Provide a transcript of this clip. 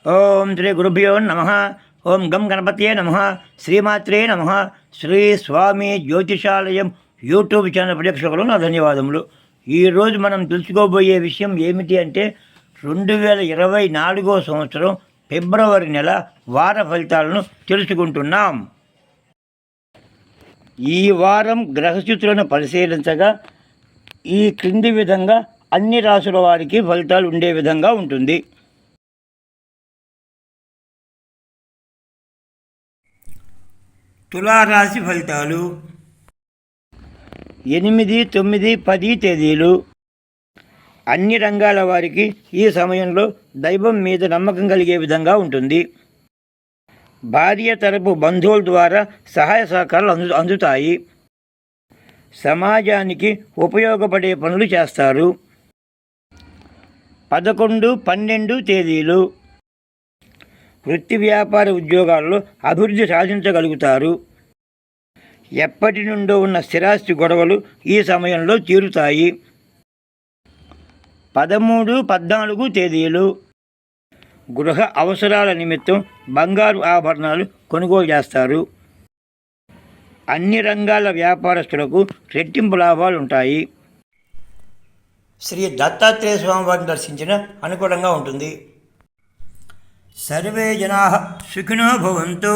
ఓం శ్రీ గురుభ్యో నమ. ఓం గం గణపతియే నమ. శ్రీమాత్రే నమ. శ్రీ స్వామి జ్యోతిషాలయం యూట్యూబ్ ఛానల్ ప్రేక్షకులు నా ధన్యవాదములు. ఈరోజు మనం తెలుసుకోబోయే విషయం ఏమిటి అంటే 2024 సంవత్సరం ఫిబ్రవరి నెల వార ఫలితాలను తెలుసుకుంటున్నాం. ఈ వారం గ్రహస్థితులను పరిశీలించగా ఈ క్రింది విధంగా అన్ని రాసుల వారికి ఫలితాలు ఉండే విధంగా ఉంటుంది. తులారాశి ఫలితాలు 8, 9, 10 తేదీలు. అన్ని రంగాల వారికి ఈ సమయంలో దైవం మీద నమ్మకం కలిగే విధంగా ఉంటుంది. భార్య తరపు బంధువుల ద్వారా సహాయ సహకారాలు అందుతాయి. సమాజానికి ఉపయోగపడే పనులు చేస్తారు. 11, 12 తేదీలు. వృత్తి వ్యాపార ఉద్యోగాల్లో అభివృద్ధి సాధించగలుగుతారు. ఎప్పటి నుండో ఉన్న స్థిరాస్తి గొడవలు ఈ సమయంలో తీరుతాయి. 13, 14 తేదీలు. గృహ అవసరాల నిమిత్తం బంగారు ఆభరణాలు కొనుగోలు చేస్తారు. అన్ని రంగాల వ్యాపారస్తులకు రెట్టింపు లాభాలు ఉంటాయి. శ్రీ దత్తాత్రేయ స్వామి వారిని దర్శించిన అనుకూలంగా ఉంటుంది. సర్వే జనాః సుఖినో భవంతు.